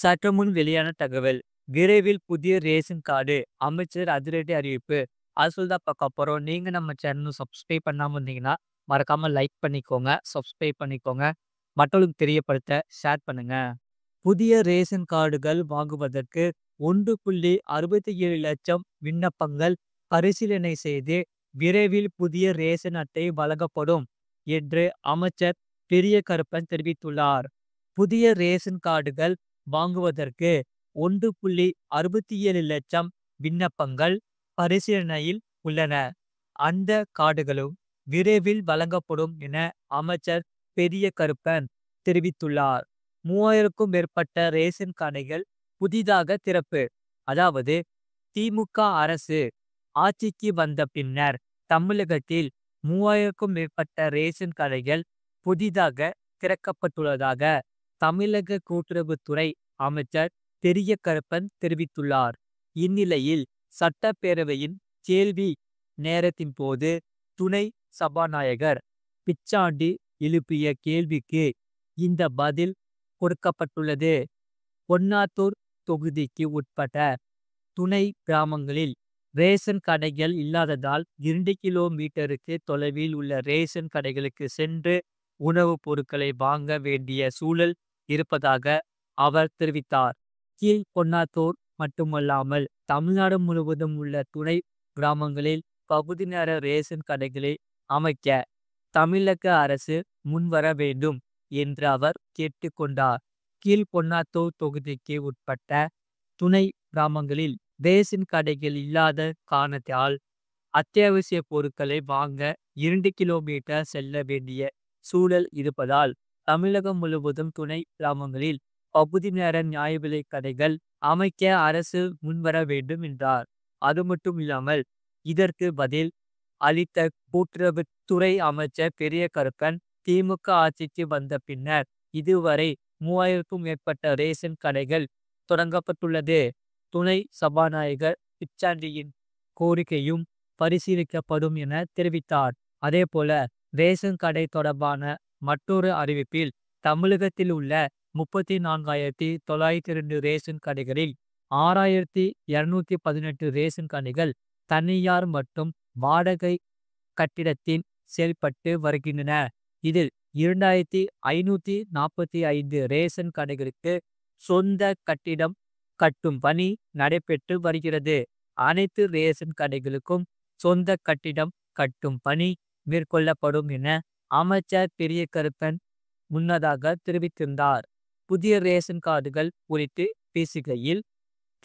சற்று முன் வெளியான தகவல். விரைவில் புதிய ரேஷன் கார்டு அமைச்சர் அதிரடி அறிவிப்பு. அது சொல்லிதான் பார்க்க போறோம். நீங்க நம்ம சேனல் சப்ஸ்கிரைப் பண்ணாம இருந்தீங்கன்னா, மறக்காம லைக் பண்ணிக்கோங்க, சப்ஸ்கிரைப் பண்ணிக்கோங்க. மற்றவர்களுக்கு தெரியப்படுத்த ஷேர் பண்ணுங்க. புதிய ரேஷன் கார்டுகள் வாங்குவதற்கு 1,67 லட்சம் விண்ணப்பங்கள் பரிசீலனை செய்து விரைவில் புதிய ரேஷன் அட்டை வழங்கப்படும் என்று அமைச்சர் பெரிய கருப்பன் தெரிவித்துள்ளார். புதிய ரேஷன் கார்டுகள் வாங்குவதற்கு 1,67 லட்சம் விண்ணப்பங்கள் பரிசீலனையில் உள்ளன. அந்த கார்டுகளும் விரைவில் வழங்கப்படும் என அமைச்சர் பெரிய கருப்பன் தெரிவித்துள்ளார். 3000க்கும் மேற்பட்ட ரேஷன் கடைகள் புதிதாக திறப்பு. அதாவது திமுக அரசு ஆட்சிக்கு வந்த பின்னர் தமிழகத்தில் 3000க்கும் மேற்பட்ட ரேஷன் கடைகள் புதிதாக திறக்கப்பட்டுள்ளதாக தமிழக கூட்டுறவுத்துறை அமைச்சர் பெரிய கருப்பன் தெரிவித்துள்ளார். இந்நிலையில் சட்டப்பேரவையின் கேள்வி நேரத்தின் போது துணை சபாநாயகர் பிச்சாண்டி எழுப்பிய கேள்விக்கு இந்த பதில் கொடுக்கப்பட்டுள்ளது. பொன்னாத்தூர் தொகுதிக்கு உட்பட்ட துணை கிராமங்களில் ரேஷன் கடைகள் இல்லாததால் 2 கிலோமீட்டருக்கு தொலைவில் உள்ள ரேஷன் கடைகளுக்கு சென்று உணவுப் பொருட்களை வாங்க வேண்டிய சூழல் இருப்பதாக அவர் தெரிவித்தார். கீழ் பொன்னாத்தூர் மட்டுமல்லாமல் தமிழ்நாடு முழுவதும் உள்ள துணை கிராமங்களில் பகுதி நேர ரேஷன் கடைகளை அமைக்க தமிழக அரசு முன்வர வேண்டும் என்று அவர் கேட்டுக்கொண்டார். கீழ் பொன்னாத்தூர் தொகுதிக்கு உட்பட்ட துணை கிராமங்களில் ரேஷன் கடைகள் இல்லாத காரணத்தால் அத்தியாவசிய பொருட்களை வாங்க 2 கிலோமீட்டர் செல்ல வேண்டிய சூழல் இருப்பதால் தமிழகம் முழுவதும் துணை கிராமங்களில் பகுதி நேர நியாய விலை கடைகள் அமைக்க அரசு முன்வர வேண்டும் என்றார். அது மட்டும் இல்லாமல் இதற்கு பதில் அளித்த கூட்டுறவுத்துறை அமைச்சர் பெரிய கருப்பன், திமுக ஆட்சிக்கு வந்த பின்னர் இதுவரை 3000க்கும் மேற்பட்ட ரேஷன் கடைகள் தொடங்கப்பட்டுள்ளது. துணை சபாநாயகர் பிச்சாண்டியின் கோரிக்கையும் பரிசீலிக்கப்படும் என தெரிவித்தார். அதேபோல ரேஷன் கடை தொடர்பான மற்றொரு அறிவிப்பில் தமிழகத்தில் உள்ள 34,902 ரேஷன் கடைகளில் 6,218 ரேஷன் கடைகள் தனியார் மற்றும் வாடகை கட்டிடத்தில் செயல்பட்டு வருகின்றன. இதில் 2,545 ரேஷன் கடைகளுக்கு சொந்த கட்டிடம் கட்டும் பணி நடைபெற்று வருகிறது. அனைத்து ரேஷன் கடைகளுக்கும் சொந்த கட்டிடம் கட்டும் பணி மேற்கொள்ளப்படும் என அமைச்சர் பெரிய கருப்பன் முன்னதாக தெரிவித்திருந்தார். புதிய ரேஷன் கார்டுகள் குறித்து பேசுகையில்,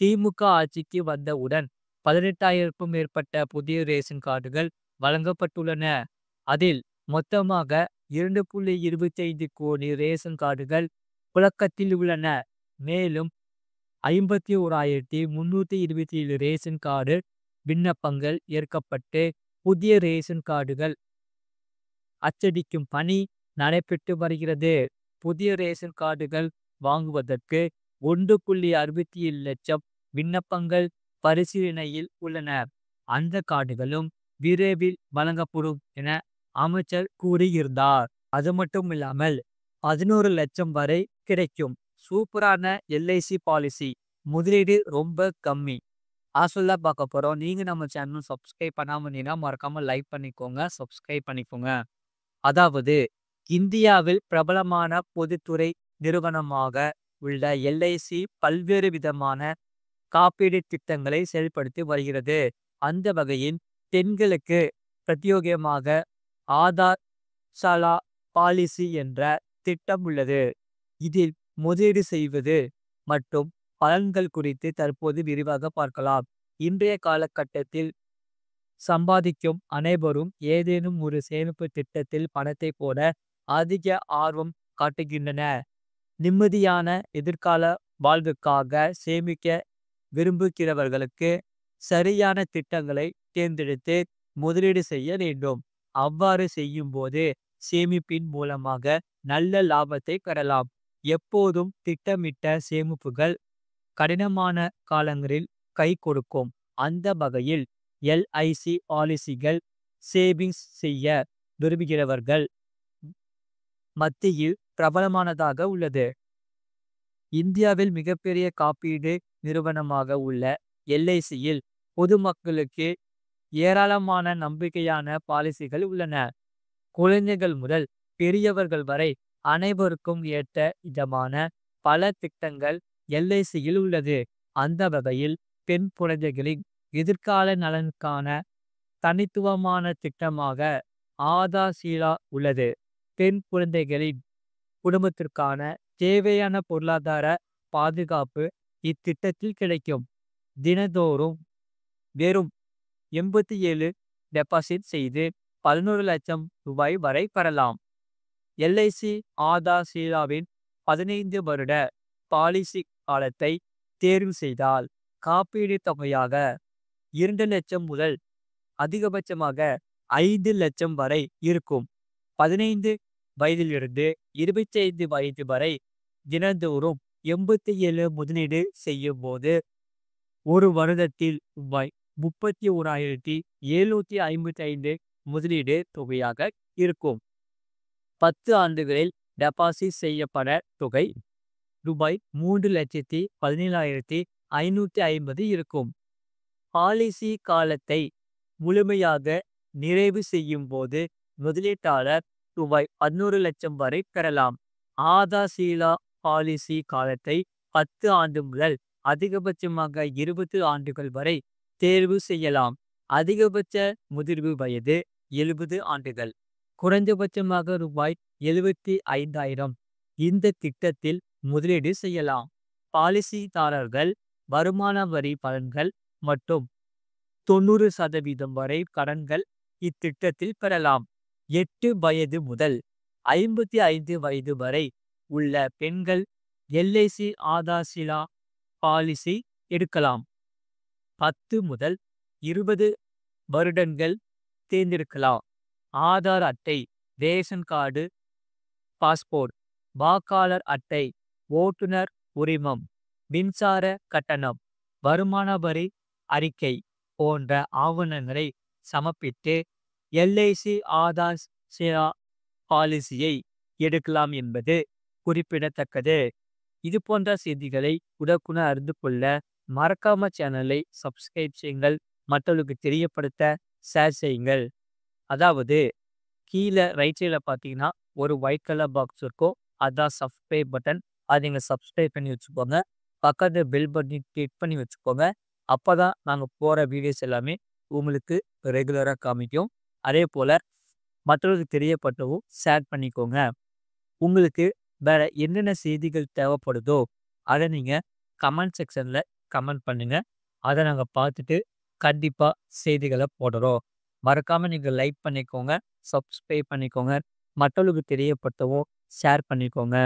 திமுக ஆட்சிக்கு வந்தவுடன் 18,000க்கும் மேற்பட்ட புதிய ரேஷன் கார்டுகள் வழங்கப்பட்டுள்ளன. அதில் மொத்தமாக 2,25 கோடி ரேஷன் கார்டுகள் புழக்கத்தில் உள்ளன. மேலும் 51,327 ரேஷன் கார்டு விண்ணப்பங்கள் ஏற்கப்பட்டு புதிய ரேஷன் கார்டுகள் அச்சடிக்கும் பணி நடைபெற்று வருகிறது. புதிய ரேஷன் கார்டுகள் வாங்குவதற்கு 1,67 லட்சம் விண்ணப்பங்கள் பரிசீலனையில் உள்ளன. அந்த கார்டுகளும் விரைவில் வழங்கப்படும் என அமைச்சர் கூறியிருந்தார். அது மட்டும் இல்லாமல் 11 லட்சம் வரை கிடைக்கும். சூப்பரான எல்ஐசி பாலிசி, முதலீடு ரொம்ப கம்மி. ஆசோல்லா பார்க்க போறோம். நீங்க நம்ம சேனல் சப்ஸ்கிரைப் பண்ணாம இருந்தீங்கன்னா மறக்காம லைக் பண்ணிக்கோங்க, சப்ஸ்கிரைப் பண்ணிக்கோங்க. அதாவது இந்தியாவில் பிரபலமான பொதுத்துறை நிறுவனமாக உள்ள எல்ஐசி பல்வேறு விதமான காப்பீடு திட்டங்களை செயல்படுத்தி வருகிறது. அந்த வகையில் பெண்களுக்கு பிரத்யேகமாக ஆதார் சாலா பாலிசி என்ற திட்டம் உள்ளது. இதில் முதலீடு செய்வது மற்றும் பலன்கள் குறித்து தற்போது விரிவாக பார்க்கலாம். இன்றைய காலகட்டத்தில் சம்பாதிக்கும் அனைவரும் ஏதேனும் ஒரு சேமிப்பு திட்டத்தில் பணத்தை போட அதிக ஆர்வம் காட்டுகின்றன. நிம்மதியான எதிர்கால வாழ்வுக்காக சேமிக்க விரும்புகிறவர்களுக்கு சரியான திட்டங்களை தேர்ந்தெடுத்து முதலீடு செய்ய வேண்டும். அவ்வாறு செய்யும் போது சேமிப்பின் மூலமாக நல்ல லாபத்தை பெறலாம். எப்போதும் திட்டமிட்ட சேமிப்புகள் கடினமான காலங்களில் கை கொடுக்கும். அந்த வகையில் எல்ஐசி பாலிசிகள் சேவிங்ஸ் செய்ய விரும்புகிறவர்கள் மத்தியில் பிரபலமானதாக உள்ளது. இந்தியாவில் மிகப்பெரிய காப்பீடு நிறுவனமாக உள்ள எல்ஐசியில் பொதுமக்களுக்கு ஏராளமான நம்பிக்கையான பாலிசிகள் உள்ளன. குழந்தைகள் முதல் பெரியவர்கள் வரை அனைவருக்கும் ஏற்ற விதமான பல திட்டங்கள் எல்ஐசியில் உள்ளது. அந்த வகையில் பெண் குழந்தைகளின் எதிர்கால நலனுக்கான தனித்துவமான திட்டமாக ஆதாசீலா உள்ளது. பெண் குழந்தைகளின் குடும்பத்திற்கான தேவையான பொருளாதார பாதுகாப்பு இத்திட்டத்தில் கிடைக்கும். தினந்தோறும் வெறும் 87 டெபாசிட் செய்து 11 லட்சம் ரூபாய் வரை பெறலாம். எல்ஐசி ஆதாசீலாவின் 15 வருட பாலிசி காலத்தை தேர்வு செய்தால் காப்பீடு தொகையாக 2 லட்சம் முதல் அதிகபட்சமாக 5 லட்சம் வரை இருக்கும். 15 வயதிலிருந்து 25 வயது வரை தினந்தோறும் 87 முதலீடு செய்யும் போது ஒரு வருடத்தில் ரூபாய் 31,755 முதலீடு தொகையாக இருக்கும். 10 ஆண்டுகளில் டெபாசிட் செய்யப்பட தொகை ரூபாய் 3,17,550 இருக்கும். பாலிசி காலத்தை முழுமையாக நிறைவு செய்யும் போது முதலீட்டாளர் ரூபாய் 11 லட்சம் வரை பெறலாம். ஆதாசீலா பாலிசி காலத்தை 10 ஆண்டு முதல் அதிகபட்சமாக 20 ஆண்டுகள் வரை தேர்வு செய்யலாம். அதிகபட்ச முதிர்வு வயது 70 ஆண்டுகள். குறைந்தபட்சமாக ரூபாய் 75,000 இந்த திட்டத்தில் முதலீடு செய்யலாம். பாலிசிதாரர்கள் வருமான வரி பலன்கள் மற்றும் 90% வரை கடன்கள் இத்திட்டத்தில் பெறலாம். 8 வயது முதல் 55 வயது வரை உள்ள பெண்கள் எல்ஐசி ஆதாசீலா பாலிசி எடுக்கலாம். 10 முதல் 20 வருடங்கள் தேர்ந்தெடுக்கலாம். ஆதார் அட்டை, ரேஷன் கார்டு, பாஸ்போர்ட், வாக்காளர் அட்டை, ஓட்டுநர் உரிமம், மின்சார கட்டணம், வருமான வரி அறிக்கை போன்ற ஆவணங்களை சமர்ப்பித்து எல்ஐசி ஆதாசீலா பாலிசியை எடுக்கலாம் என்பது குறிப்பிடத்தக்கது. இது போன்ற செய்திகளை உடனுக்குடன் அறிந்து கொள்ள மறக்காம சேனலை சப்ஸ்கிரைப் செய்யுங்கள். மற்றவர்களுக்கு தெரியப்படுத்த ஷேர் செய்யுங்கள். அதாவது கீழே ரைட் சைடில் பார்த்தீங்கன்னா ஒரு ஒயிட் கலர் பாக்ஸ் இருக்கும். அதான் சப்ஸ்கிரைப் பட்டன். அதை நீங்கள் சப்ஸ்கிரைப் பண்ணி வச்சுக்கோங்க. பக்கத்தில் பெல் பட்டன் கிளிக் பண்ணி வச்சுக்கோங்க. அப்போ தான் நாங்கள் போகிற வீடியோஸ் எல்லாமே உங்களுக்கு ரெகுலராக காமிக்கும். அதே போல் மற்றவர்களுக்கு தெரியப்பட்டவும் ஷேர் பண்ணிக்கோங்க. உங்களுக்கு வேற என்னென்ன செய்திகள் தேவைப்படுதோ அதை நீங்கள் கமெண்ட் செக்ஷனில் கமெண்ட் பண்ணுங்க. அதை நாங்கள் பார்த்துட்டு கண்டிப்பாக செய்திகளை போடுறோம். மறக்காமல் நீங்கள் லைக் பண்ணிக்கோங்க, சப்ஸ்கிரைப் பண்ணிக்கோங்க, மற்றவர்களுக்கு தெரியப்பட்டவும் ஷேர் பண்ணிக்கோங்க.